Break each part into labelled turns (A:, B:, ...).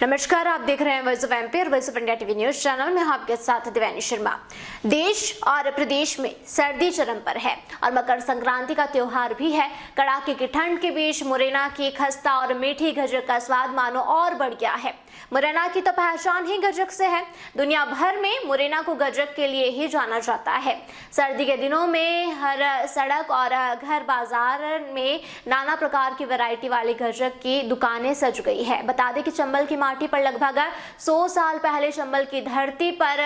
A: नमस्कार, आप देख रहे हैं वॉइस ऑफ एमपी और voice of India TV news channel में। आपके साथ दिव्यानी शर्मा। देश और प्रदेश में सर्दी चरम पर है और मकर संक्रांति का त्योहार भी है। कड़ाके की ठंड के बीच मुरैना की खस्ता और मीठी गजक का स्वाद मानो और बढ़ गया है। मुरैना की तो पहचान ही गजक से है। दुनिया भर में मुरैना को गजक के लिए ही जाना जाता है। सर्दी के दिनों में हर सड़क और घर बाजार में नाना प्रकार की वैरायटी वाली गजक की दुकानें सज गई है। बता दें कि चंबल की माटी पर लगभग 100 साल पहले चंबल की धरती पर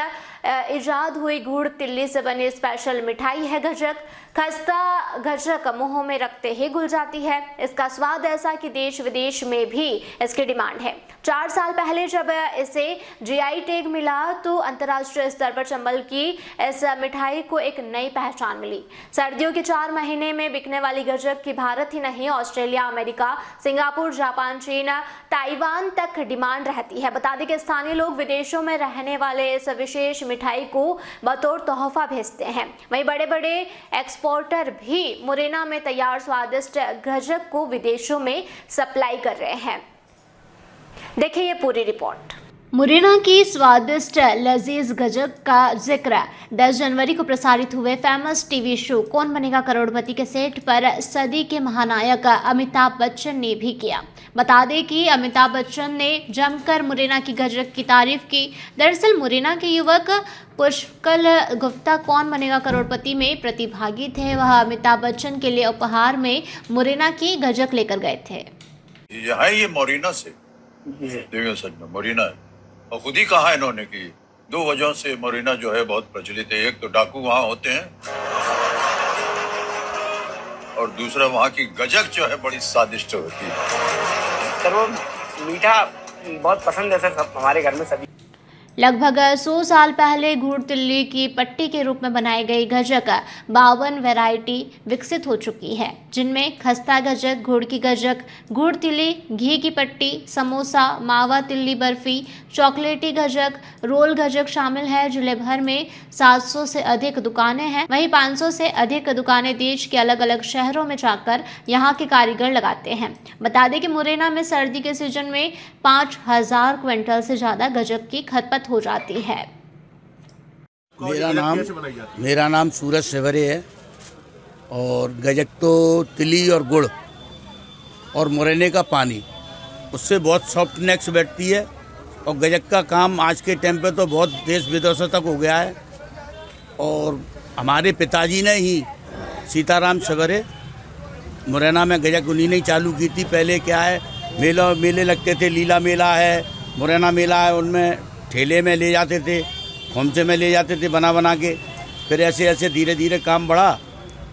A: इजाद हुई गुड़ तिल्ली से बनी स्पेशल मिठाई है गजक। खस्ता गजक मुंह में रखते ही घुल जाती है। इसका स्वाद ऐसा कि देश विदेश में भी इसकी डिमांड है। 4 साल पहले जब इसे जीआई टैग मिला तो अंतर्राष्ट्रीय स्तर पर चंबल की इस मिठाई को एक नई पहचान मिली। सर्दियों के 4 महीने में बिकने वाली गजक की भारत ही नहीं, ऑस्ट्रेलिया, अमेरिका, सिंगापुर, जापान, चीन, ताइवान तक डिमांड रहती है। बता दें कि स्थानीय लोग विदेशों में रहने वाले इस विशेष मिठाई को बतौर तोहफा भेजते हैं। वहीं बड़े बड़े एक्सपोर्टर भी मुरैना में तैयार स्वादिष्ट गजक को विदेशों में सप्लाई कर रहे हैं। देखिए ये पूरी रिपोर्ट। मुरैना की स्वादिष्ट लजीज गजक का जिक्र 10 जनवरी को प्रसारित हुए फेमस टीवी शो कौन बनेगा करोड़पति के सेट पर सदी के महानायक अमिताभ बच्चन ने भी किया। बता दें कि अमिताभ बच्चन ने जमकर मुरैना की गजक की तारीफ की। दरअसल मुरैना के युवक पुष्कल गुप्ता कौन बनेगा करोड़पति में प्रतिभागी थे। वह अमिताभ बच्चन के लिए उपहार में मुरैना की गजक लेकर गए थे।
B: ये मुरैना से मुरैना है और खुद ही कहा इन्होंने कि 2 वजहों से मुरैना जो है बहुत प्रचलित है। एक तो डाकू वहाँ होते हैं और दूसरा वहाँ की गजक जो है बड़ी स्वादिष्ट होती है।
C: सर वो मीठा बहुत पसंद है सर, सब हमारे घर में सभी।
A: लगभग 100 साल पहले गुड़ तिल्ली की पट्टी के रूप में बनाई गई गजक 52 वैरायटी विकसित हो चुकी है, जिनमें खस्ता गजक, गुड़ की गजक, गुड़ तिल्ली, घी की पट्टी, समोसा, मावा तिल्ली बर्फी, चॉकलेटी गजक, रोल गजक शामिल है। जिले भर में 700 से अधिक दुकानें हैं। वहीं 500 से अधिक दुकानें देश के अलग अलग शहरों में जाकर यहाँ के कारीगर लगाते हैं। बता दें कि मुरैना में सर्दी के सीजन में 5000 क्विंटल से ज्यादा गजक की खपत हो जाती है।
D: मेरा नाम सूरज सेवरे है और गजक तो तिली और गुड़ और मुरैने का पानी, उससे बहुत सॉफ्टनेस बैठती है। और गजक का काम आज के टाइम पे तो बहुत देश विदेशों तक हो गया है। और हमारे पिताजी ने ही सीताराम सेवरे मुरैना में गजक उन्हीं ने चालू की थी। पहले क्या है, मेले लगते थे, लीला मेला है, मुरैना मेला है, उनमें ठेले में ले जाते थे, खोमचे में ले जाते थे बना के। फिर ऐसे ऐसे धीरे धीरे काम बढ़ा।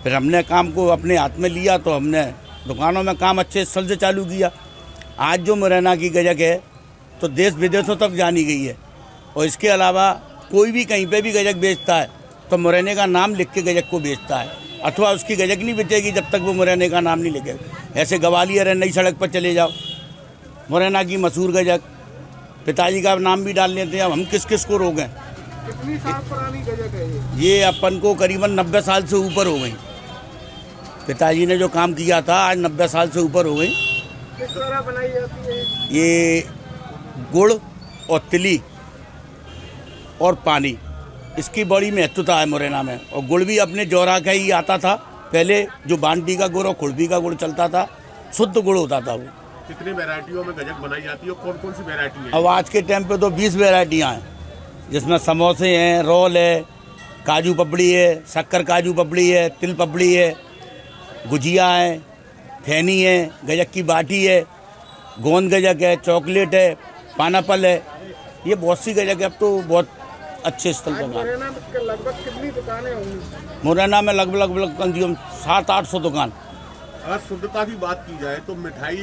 D: फिर हमने काम को अपने हाथ में लिया तो हमने दुकानों में काम अच्छे सल से चालू किया। आज जो मुरैना की गजक है तो देश विदेशों तक जानी गई है। और इसके अलावा कोई भी कहीं पे भी गजक बेचता है तो मुरैने का नाम लिख के गजक को बेचता है, अथवा उसकी गजक नहीं बेचेगी जब तक वो मुरैने का नाम नहीं लिखेगा। ऐसे ग्वालियर है, नई सड़क पर चले जाओ, मुरैना की मशहूर गजक, पिताजी का नाम भी डाल लेते हैं। अब हम किस किस को रोकें।
E: कितनी साल पुरानी गजक है
D: ये अपन को करीबन 90 साल से ऊपर हो गई। पिताजी ने जो काम किया था आज 90 साल से ऊपर हो गई।
E: किस तरह बनाई जाती है
D: ये गुड़ और तिली और पानी, इसकी बड़ी महत्वता है मुरैना में। और गुड़ भी अपने जौरा का ही आता था पहले, जो बांटी का गुड़ और खुरपी का गुड़ चलता था, शुद्ध गुड़ होता था वो।
E: कितनी वैरायटियों में गजक बनाई जाती है, कौन कौन सी वैरायटी है?
D: अब आज के टाइम पे तो 20 वैरायटियाँ हैं, जिसमें समोसे हैं, रोल है, काजू पपड़ी है, शक्कर काजू पपड़ी है, तिल पपड़ी है, गुजिया है, फैनी है, गजक की बाटी है, गोंद गजक है, चॉकलेट है, पानापल है। ये बहुत सी गजक है। अब तो बहुत अच्छे स्थल पर
E: मुरैना में लगभग कितनी दुकानें होंगी?
D: मुरैना में लगभग कम से कम 700-800 दुकान।
E: अगर शुद्धता की बात की जाए तो मिठाई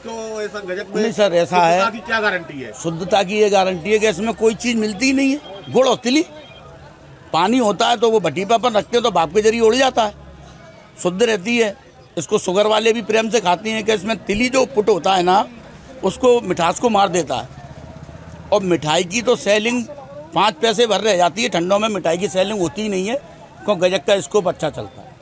E: तो ऐसा गजक में
D: नहीं सर, ऐसा है,
E: शुद्धता की क्या गारंटी है?
D: शुद्धता की ये गारंटी है कि इसमें कोई चीज़ मिलती ही नहीं है। गुड़ और तिली, पानी होता है तो वो भट्टी पर रखते हैं तो भाप के जरिए उड़ जाता है, शुद्ध रहती है। इसको शुगर वाले भी प्रेम से खाते हैं कि इसमें तिली जो पुट होता है ना, उसको मिठास को मार देता है। और मिठाई की तो सेलिंग 5 पैसे भर रह जाती है। ठंडों में मिठाई की सेलिंग होती ही नहीं है क्योंकि गजक का स्कोप अच्छा चलता है।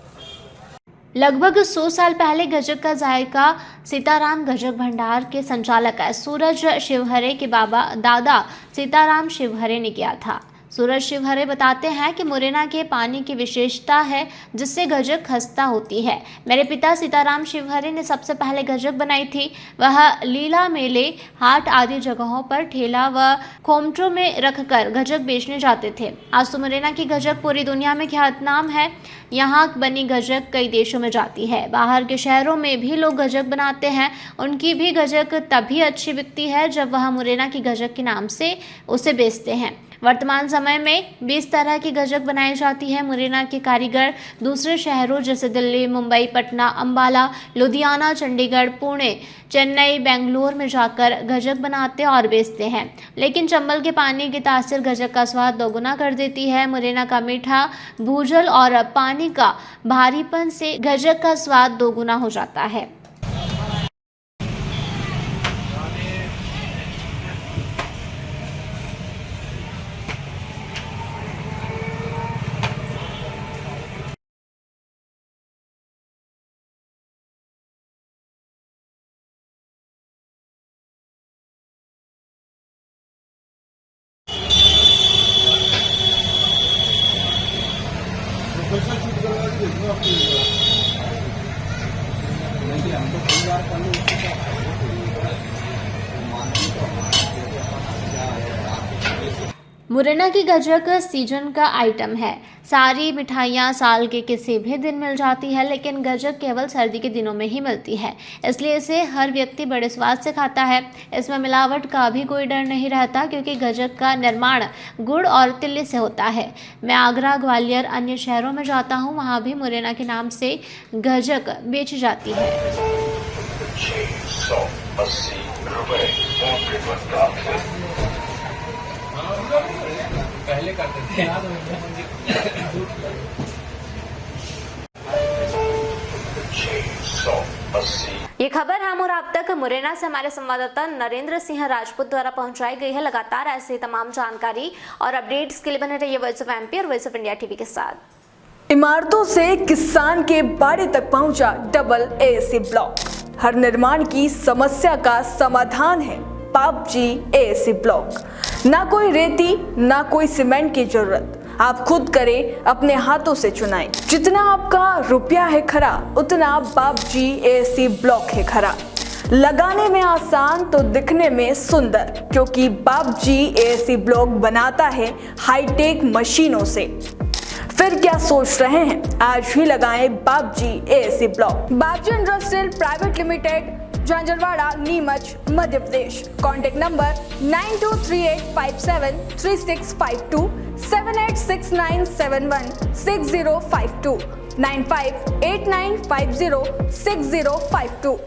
A: लगभग 100 साल पहले गजक का जायका सीताराम गजक भंडार के संचालक सूरज शिवहरे के दादा सीताराम शिवहरे ने किया था। सूरज शिवहरे बताते हैं कि मुरैना के पानी की विशेषता है जिससे गजक खस्ता होती है। मेरे पिता सीताराम शिवहरे ने सबसे पहले गजक बनाई थी। वह लीला मेले, हाट आदि जगहों पर ठेला व खोमटों में रखकर गजक बेचने जाते थे। आज तो मुरैना की गजक पूरी दुनिया में ख्यातनाम है। यहाँ बनी गजक कई देशों में जाती है। बाहर के शहरों में भी लोग गजक बनाते हैं। उनकी भी गजक तभी अच्छी बिकती है जब वह मुरैना की गजक के नाम से उसे बेचते हैं। वर्तमान समय में 20 तरह की गजक बनाई जाती है। मुरैना के कारीगर दूसरे शहरों जैसे दिल्ली, मुंबई, पटना, अंबाला, लुधियाना, चंडीगढ़, पुणे, चेन्नई, बेंगलुरु में जाकर गजक बनाते और बेचते हैं। लेकिन चंबल के पानी की तासीर गजक का स्वाद दोगुना कर देती है। मुरैना का मीठा भूजल और पानी का भारीपन से गजक का स्वाद दोगुना हो जाता है। मुरैना की गजक सीजन का आइटम है। सारी मिठाइयाँ साल के किसी भी दिन मिल जाती है, लेकिन गजक केवल सर्दी के दिनों में ही मिलती है। इसलिए इसे हर व्यक्ति बड़े स्वाद से खाता है। इसमें मिलावट का भी कोई डर नहीं रहता क्योंकि गजक का निर्माण गुड़ और तिल्ली से होता है। मैं आगरा, ग्वालियर, अन्य शहरों में जाता हूँ, वहाँ भी मुरैना के नाम से गजक बेची जाती है।
F: 680 रुपए पहले करते थे।
A: ये खबर हम और आप तक मुरैना से हमारे संवाददाता नरेंद्र सिंह राजपूत द्वारा पहुंचाई गई है। लगातार ऐसी तमाम जानकारी और अपडेट्स के लिए बने रहिए वॉइस ऑफ एमपी और वॉइस ऑफ इंडिया टीवी के साथ।
G: इमारतों से किसान के बाड़े तक पहुंचा डबल एसी ब्लॉक। हर निर्माण की समस्या का समाधान है पापजी एसी ब्लॉक। ना कोई रेती, ना कोई सीमेंट की जरूरत, आप खुद करें, अपने हाथों से चुनाएं। जितना आपका रुपया है खरा, उतना बापजी एसी ब्लॉक है खरा। लगाने में आसान तो दिखने में सुंदर, क्योंकि बापजी एसी ब्लॉक बनाता है हाईटेक मशीनों से। फिर क्या सोच रहे हैं, आज ही लगाएं Bapji AC block. Bapji industrial private limited, Jhanjharwada, Neemuch, Madhya Pradesh. Contact number 9238573652, 7869716052, 9589506052।